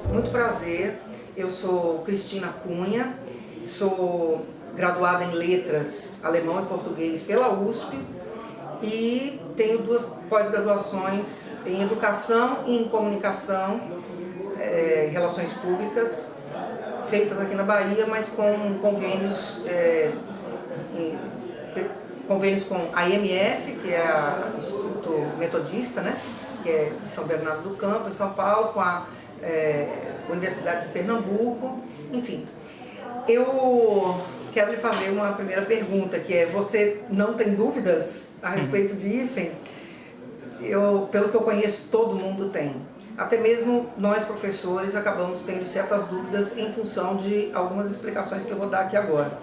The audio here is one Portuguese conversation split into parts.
Muito prazer, eu sou Cristina Cunha, sou graduada em Letras Alemão e Português pela USP e tenho 2 pós-graduações em Educação e em Comunicação, Relações Públicas, feitas aqui na Bahia, mas com convênios com a IMS, que é o Instituto Metodista, né, que é de São Bernardo do Campo, em São Paulo, com a Universidade de Pernambuco, enfim. Eu quero lhe fazer uma primeira pergunta, que é: você não tem dúvidas a respeito de hífen? Pelo que eu conheço, todo mundo tem. Até mesmo nós, professores, acabamos tendo certas dúvidas em função de algumas explicações que eu vou dar aqui agora.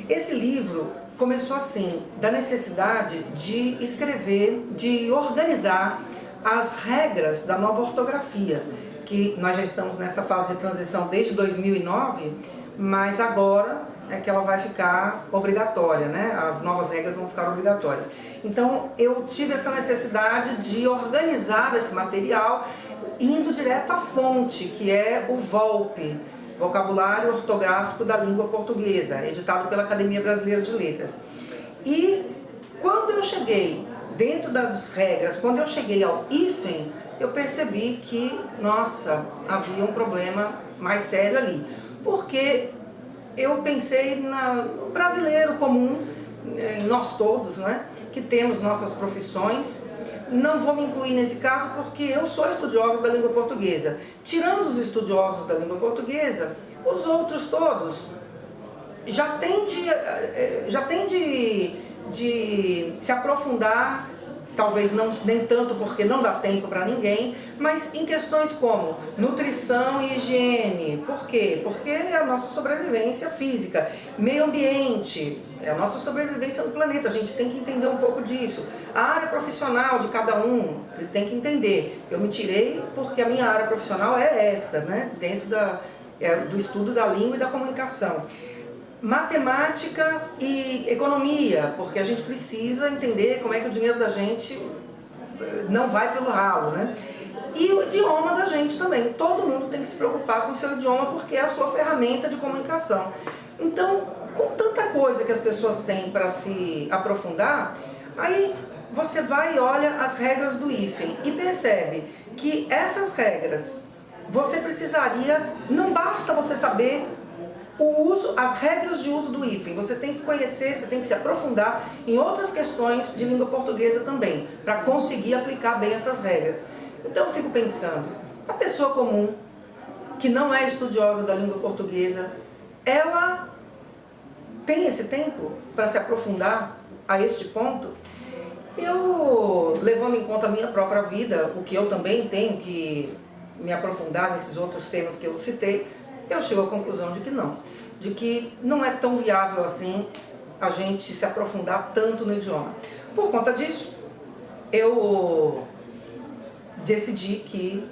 Esse livro começou assim, da necessidade de escrever, de organizar as regras da nova ortografia, que nós já estamos nessa fase de transição desde 2009, mas agora é que ela vai ficar obrigatória, né? As novas regras vão ficar obrigatórias. Então eu tive essa necessidade de organizar esse material indo direto à fonte, que é o VOLP, Vocabulário Ortográfico da Língua Portuguesa, editado pela Academia Brasileira de Letras. E quando eu cheguei dentro das regras, quando eu cheguei ao hífen, eu percebi que, nossa, havia um problema mais sério ali. Porque eu pensei no brasileiro comum, em nós todos, né, que temos nossas profissões. Não vou me incluir nesse caso porque eu sou estudiosa da língua portuguesa. Tirando os estudiosos da língua portuguesa, os outros todos já têm de se aprofundar, talvez nem tanto porque não dá tempo para ninguém, mas em questões como nutrição e higiene. Por quê? Porque é a nossa sobrevivência física, meio ambiente, é a nossa sobrevivência no planeta, a gente tem que entender um pouco disso. A área profissional de cada um, ele tem que entender. Eu me tirei porque a minha área profissional é esta, né? Dentro do estudo da língua e da comunicação. Matemática e economia, porque a gente precisa entender como é que o dinheiro da gente não vai pelo ralo, né? E o idioma da gente também. Todo mundo tem que se preocupar com o seu idioma porque é a sua ferramenta de comunicação. Então, com tanta coisa que as pessoas têm para se aprofundar, aí você vai e olha as regras do hífen e percebe que essas regras, você precisaria, não basta você saber as regras de uso do hífen, você tem que conhecer, você tem que se aprofundar em outras questões de língua portuguesa também, para conseguir aplicar bem essas regras. Então eu fico pensando, a pessoa comum, que não é estudiosa da língua portuguesa, ela tem esse tempo para se aprofundar a este ponto? Eu, levando em conta a minha própria vida, o que eu também tenho que me aprofundar nesses outros temas que eu citei, eu chego à conclusão de que não é tão viável assim a gente se aprofundar tanto no idioma. Por conta disso, eu decidi que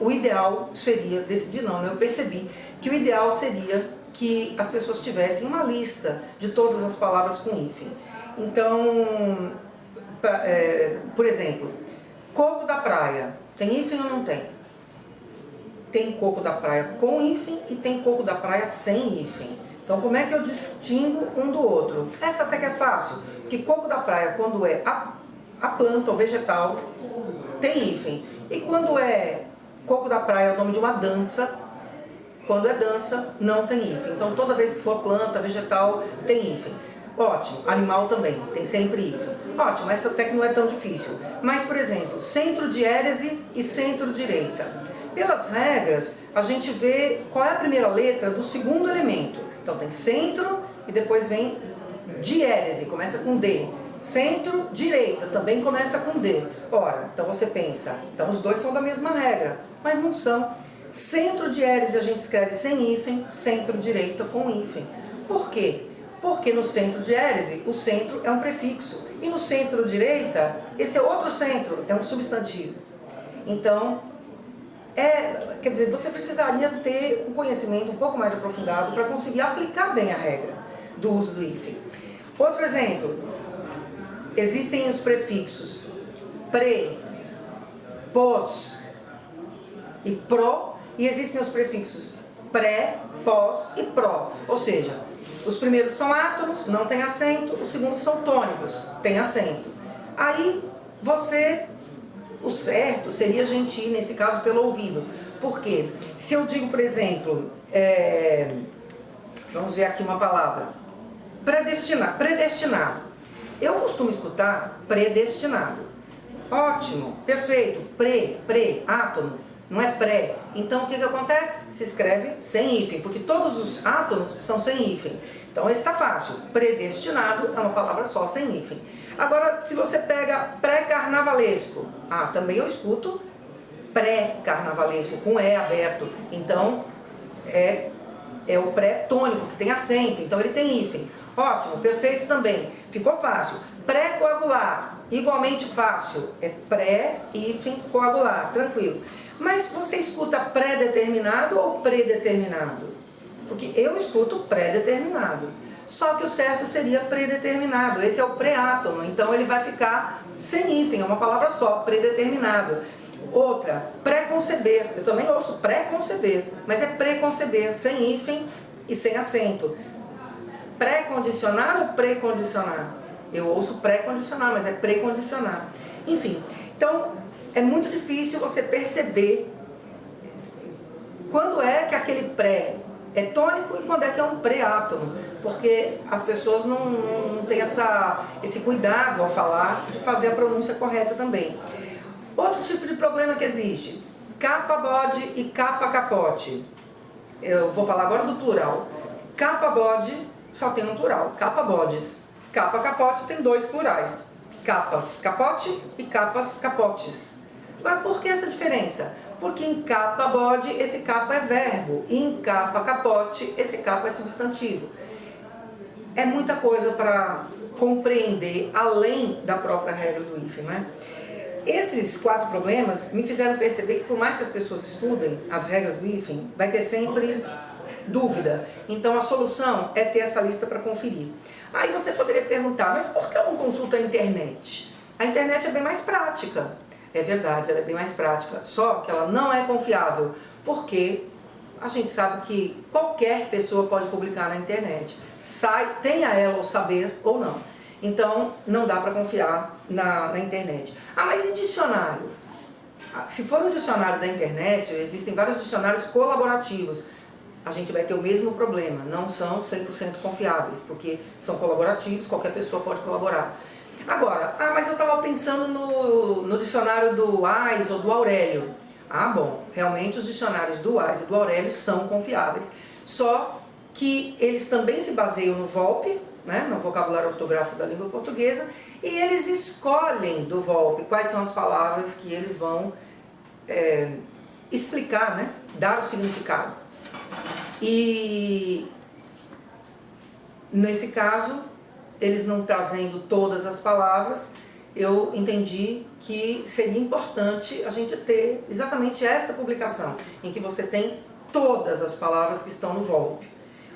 o ideal seria, eu percebi que o ideal seria que as pessoas tivessem uma lista de todas as palavras com hífen. Então, por exemplo, coco da praia, tem hífen ou não tem? Tem coco da praia com hífen e tem coco da praia sem hífen. Então, como é que eu distingo um do outro? Essa até que é fácil, porque coco da praia, quando é a planta ou vegetal, tem hífen. E quando é coco da praia, é o nome de uma dança, quando é dança, não tem hífen. Então, toda vez que for planta, vegetal, tem hífen. Ótimo, animal também, tem sempre hífen. Ótimo, essa até que não é tão difícil. Mas, por exemplo, centro-diérese e centro-direita. Pelas regras, a gente vê qual é a primeira letra do segundo elemento. Então tem centro e depois vem diérese, começa com D. Centro-direita também começa com D. Ora, então você pensa, então os dois são da mesma regra, mas não são. Centro-diérese a gente escreve sem hífen, centro-direita com hífen. Por quê? Porque no centro-diérese, o centro é um prefixo. E no centro-direita, esse é outro centro, é um substantivo. Então, quer dizer, você precisaria ter um conhecimento um pouco mais aprofundado para conseguir aplicar bem a regra do uso do hífen. Outro exemplo, existem os prefixos pre, pós e pro, e existem os prefixos pré, pós e pró. Ou seja, os primeiros são átonos, não tem acento, os segundos são tônicos, tem acento. Aí o certo seria a gente ir, nesse caso, pelo ouvido. Por quê? Se eu digo, por exemplo, vamos ver aqui uma palavra, predestinado. Eu costumo escutar predestinado. Ótimo, perfeito, átono, não é pré. Então o que acontece? Se escreve sem hífen, porque todos os átonos são sem hífen. Então esse está fácil. Predestinado é uma palavra só, sem hífen. Agora, se você pega pré-carnavalesco, também eu escuto pré-carnavalesco, com E aberto. Então é o pré-tônico, que tem acento, então ele tem hífen. Ótimo, perfeito também. Ficou fácil. Pré-coagular, igualmente fácil. É pré-hífen coagular, tranquilo. Mas você escuta pré-determinado ou predeterminado? Porque eu escuto pré-determinado. Só que o certo seria predeterminado. Esse é o pré-átono, então ele vai ficar sem hífen, é uma palavra só, predeterminado. Outra, pré-conceber. Eu também ouço pré-conceber, mas é preconceber, sem hífen e sem acento. Pré-condicionar ou precondicionar? Eu ouço pré-condicionar, mas é precondicionar. Enfim, então é muito difícil você perceber quando é que aquele pré é tônico e quando é que é um pré-átono, porque as pessoas não têm esse cuidado ao falar de fazer a pronúncia correta também. Outro tipo de problema que existe, capa-bode e capa-capote. Eu vou falar agora do plural. Capa-bode só tem um plural, capa-bodes. Capa-capote tem dois plurais, capas-capote e capas-capotes. Agora, por que essa diferença? Porque em capa-bode esse capa é verbo e em capa-capote esse capa é substantivo. É muita coisa para compreender além da própria regra do hífen, né? Esses 4 problemas me fizeram perceber que, por mais que as pessoas estudem as regras do hífen, vai ter sempre dúvida. Então a solução é ter essa lista para conferir. Aí você poderia perguntar, mas por que eu não consulto a internet? A internet é bem mais prática. É verdade, ela é bem mais prática, só que ela não é confiável, porque a gente sabe que qualquer pessoa pode publicar na internet, tenha ela o saber ou não. Então não dá para confiar na internet. Mas e dicionário? Se for um dicionário da internet, existem vários dicionários colaborativos. A gente vai ter o mesmo problema, não são 100% confiáveis, porque são colaborativos, qualquer pessoa pode colaborar. Agora, mas eu estava pensando no dicionário do Ais ou do Aurélio. Bom, realmente os dicionários do Ais e do Aurélio são confiáveis, só que eles também se baseiam no VOLPE, né, no vocabulário ortográfico da língua portuguesa, e eles escolhem do VOLPE quais são as palavras que eles vão explicar, né, dar o significado. E nesse caso, eles não trazendo todas as palavras, eu entendi que seria importante a gente ter exatamente esta publicação, em que você tem todas as palavras que estão no VOLPE.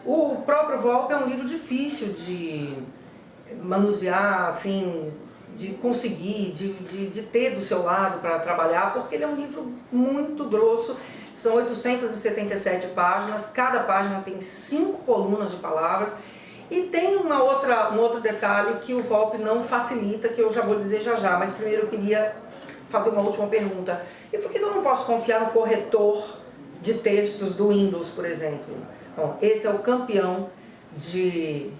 O próprio VOLPE é um livro difícil de manusear, assim, de conseguir, de ter do seu lado para trabalhar, porque ele é um livro muito grosso, são 877 páginas, cada página tem 5 colunas de palavras, e tem um outro detalhe que o VOLPE não facilita, que eu já vou dizer já, mas primeiro eu queria fazer uma última pergunta. E por que eu não posso confiar no corretor de textos do Windows, por exemplo? Bom, esse é o campeão de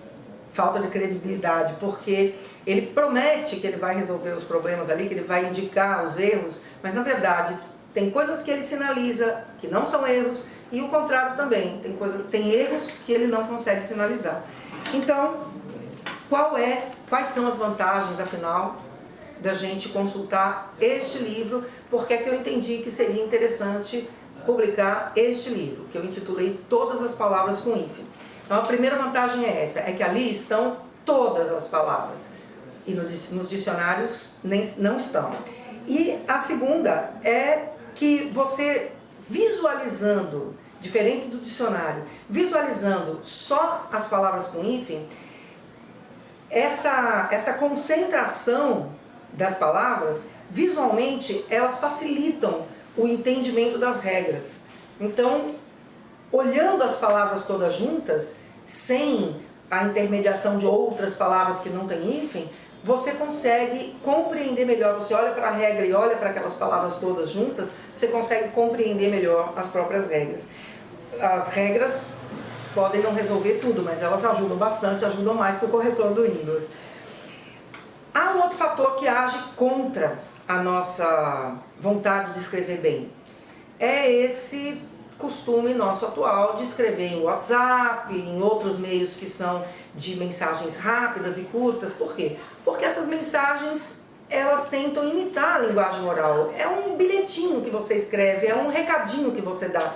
falta de credibilidade, porque ele promete que ele vai resolver os problemas ali, que ele vai indicar os erros, mas na verdade tem coisas que ele sinaliza que não são erros, e o contrário também, tem erros que ele não consegue sinalizar. Então, quais são as vantagens, afinal, da gente consultar este livro? Porque é que eu entendi que seria interessante publicar este livro, que eu intitulei Todas as Palavras com hífen. Então, a primeira vantagem é essa, é que ali estão todas as palavras, e nos dicionários não estão. E a segunda é que você, visualizando, diferente do dicionário, visualizando só as palavras com hífen, essa concentração das palavras, visualmente, elas facilitam o entendimento das regras. Então, olhando as palavras todas juntas, sem a intermediação de outras palavras que não têm hífen, você consegue compreender melhor. Você olha para a regra e olha para aquelas palavras todas juntas, você consegue compreender melhor as próprias regras. As regras podem não resolver tudo, mas elas ajudam bastante, ajudam mais que o corretor do Windows. Há um outro fator que age contra a nossa vontade de escrever bem. É esse costume nosso atual de escrever em WhatsApp, em outros meios que são de mensagens rápidas e curtas. Por quê? Porque essas mensagens, elas tentam imitar a linguagem oral. É um bilhetinho que você escreve, é um recadinho que você dá.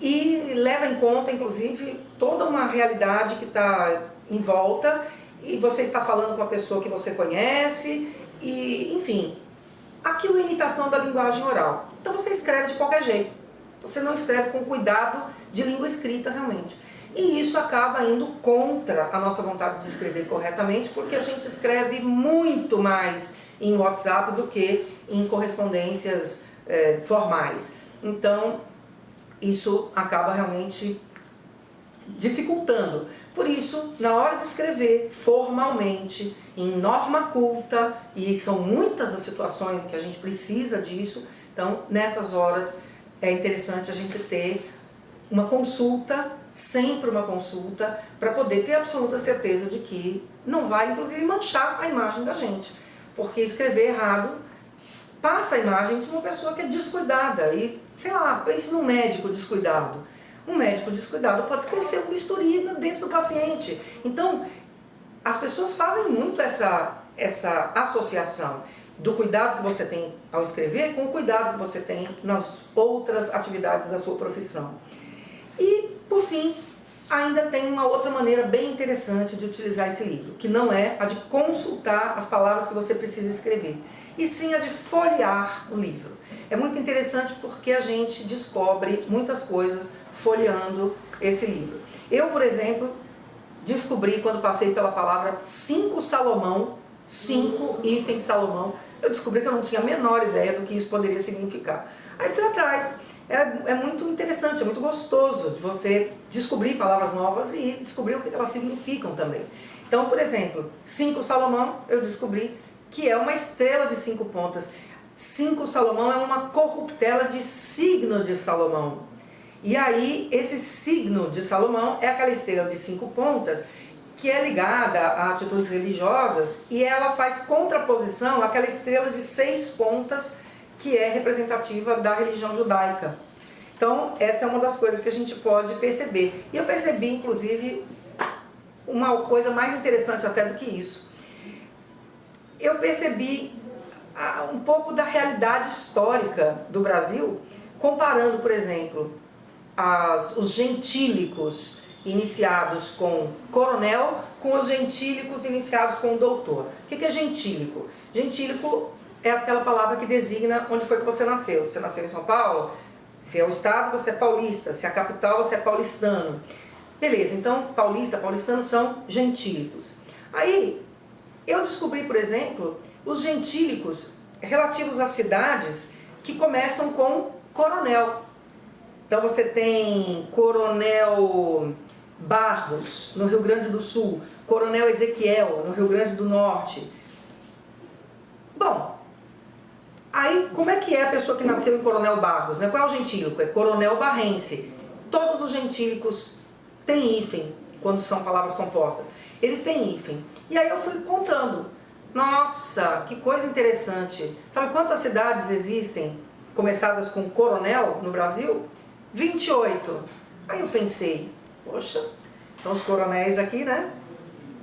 E leva em conta, inclusive, toda uma realidade que está em volta, e você está falando com a pessoa que você conhece, e, enfim, aquilo é imitação da linguagem oral. Então você escreve de qualquer jeito. Você não escreve com cuidado de língua escrita realmente. E isso acaba indo contra a nossa vontade de escrever corretamente, porque a gente escreve muito mais em WhatsApp do que em correspondências formais. Então, isso acaba realmente dificultando. Por isso, na hora de escrever formalmente, em norma culta, e são muitas as situações em que a gente precisa disso, então nessas horas é interessante a gente ter uma consulta, sempre uma consulta, para poder ter absoluta certeza de que não vai, inclusive, manchar a imagem da gente. Porque escrever errado passa a imagem de uma pessoa que é descuidada. E, sei lá, pense num médico descuidado. Um médico descuidado pode esquecer um bisturi dentro do paciente. Então, as pessoas fazem muito essa associação do cuidado que você tem ao escrever com o cuidado que você tem nas outras atividades da sua profissão. E, por fim, ainda tem uma outra maneira bem interessante de utilizar esse livro, que não é a de consultar as palavras que você precisa escrever, e sim a de folhear o livro. É muito interessante porque a gente descobre muitas coisas folheando esse livro. Eu, por exemplo, descobri quando passei pela palavra 5 Salomão, 5 hífen Salomão, eu descobri que eu não tinha a menor ideia do que isso poderia significar. Aí fui atrás. É muito interessante, é muito gostoso de você descobrir palavras novas e descobrir o que elas significam também. Então, por exemplo, 5 Salomão, eu descobri que é uma estrela de 5 pontas. 5 Salomão é uma corruptela de signo de Salomão. E aí, esse signo de Salomão é aquela estrela de 5 pontas que é ligada a atitudes religiosas, e ela faz contraposição àquela estrela de 6 pontas que é representativa da religião judaica. Então, essa é uma das coisas que a gente pode perceber. E eu percebi, inclusive, uma coisa mais interessante até do que isso. Eu percebi um pouco da realidade histórica do Brasil, comparando, por exemplo, os gentílicos iniciados com coronel com os gentílicos iniciados com doutor. O que é gentílico? Gentílico é aquela palavra que designa onde foi que você nasceu. Você nasceu em São Paulo? Se é o estado, você é paulista. Se é a capital, você é paulistano. Beleza, então paulista, paulistano são gentílicos. Aí, eu descobri, por exemplo, os gentílicos relativos às cidades que começam com coronel. Então você tem Coronel Barros, no Rio Grande do Sul, Coronel Ezequiel, no Rio Grande do Norte. Bom, aí como é que é a pessoa que nasceu em Coronel Barros, né? Qual é o gentílico? É Coronel Barrense. Todos os gentílicos têm hífen, quando são palavras compostas. Eles têm hífen. E aí eu fui contando. Nossa, que coisa interessante. Sabe quantas cidades existem começadas com coronel no Brasil? 28. Aí eu pensei, poxa, então os coronéis aqui, né,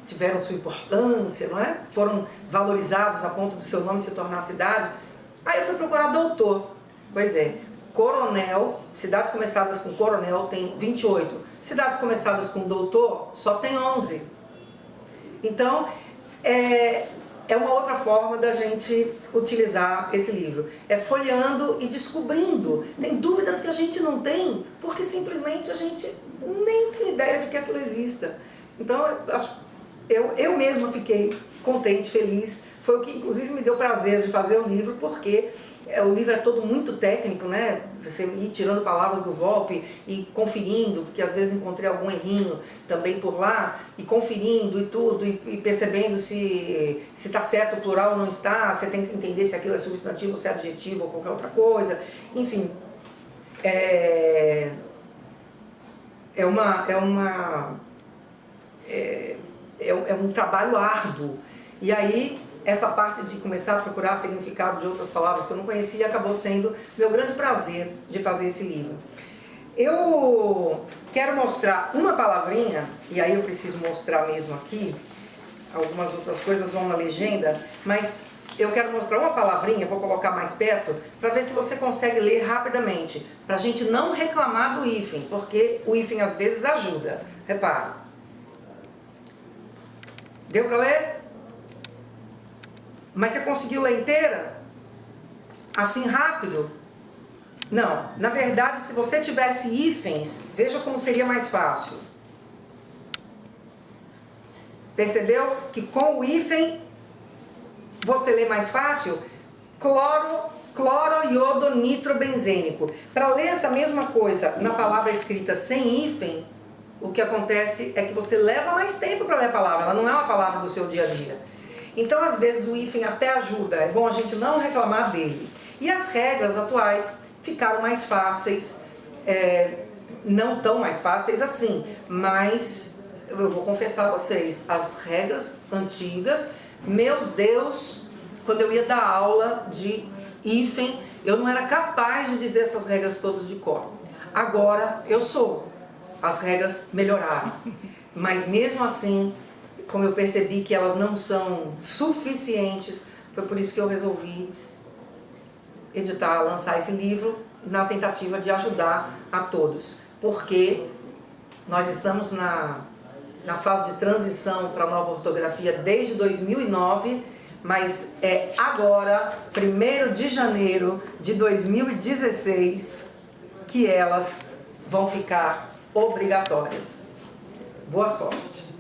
tiveram sua importância, não é? Foram valorizados a ponto do seu nome se tornar cidade. Aí eu fui procurar doutor. Pois é, coronel, cidades começadas com coronel tem 28. Cidades começadas com doutor só tem 11. Então, é uma outra forma da gente utilizar esse livro. É folheando e descobrindo. Tem dúvidas que a gente não tem, porque simplesmente a gente nem tem ideia de que aquilo exista. Então, eu acho eu mesma fiquei contente, feliz. Foi o que inclusive me deu prazer de fazer o livro, porque o livro é todo muito técnico, né? Você ir tirando palavras do Volpe e conferindo, porque às vezes encontrei algum errinho também por lá, e conferindo e tudo, e percebendo se está certo o plural ou não está, você tem que entender se aquilo é substantivo, ou se é adjetivo ou qualquer outra coisa. Enfim, é um trabalho árduo. E aí, essa parte de começar a procurar significado de outras palavras que eu não conhecia acabou sendo meu grande prazer de fazer esse livro. Eu quero mostrar uma palavrinha, e aí eu preciso mostrar mesmo aqui, algumas outras coisas vão na legenda, mas eu quero mostrar uma palavrinha, vou colocar mais perto, para ver se você consegue ler rapidamente, para a gente não reclamar do hífen, porque o hífen às vezes ajuda. Repara. Deu para ler? Mas você conseguiu ler inteira? Assim rápido? Não. Na verdade, se você tivesse hífens, veja como seria mais fácil. Percebeu que com o hífen você lê mais fácil? Cloroiodonitrobenzênico. Para ler essa mesma coisa na palavra escrita sem hífen, o que acontece é que você leva mais tempo para ler a palavra, ela não é uma palavra do seu dia a dia. Então, às vezes, o hífen até ajuda, é bom a gente não reclamar dele. E as regras atuais ficaram mais fáceis, não tão mais fáceis assim, mas eu vou confessar a vocês, as regras antigas, meu Deus, quando eu ia dar aula de hífen, eu não era capaz de dizer essas regras todas de cor. Agora eu sou. As regras melhoraram. Mas mesmo assim, como eu percebi que elas não são suficientes, foi por isso que eu resolvi editar, lançar esse livro na tentativa de ajudar a todos. Porque nós estamos na fase de transição para a nova ortografia desde 2009, mas é agora, 1º de janeiro de 2016, que elas vão ficar obrigatórias. Boa sorte!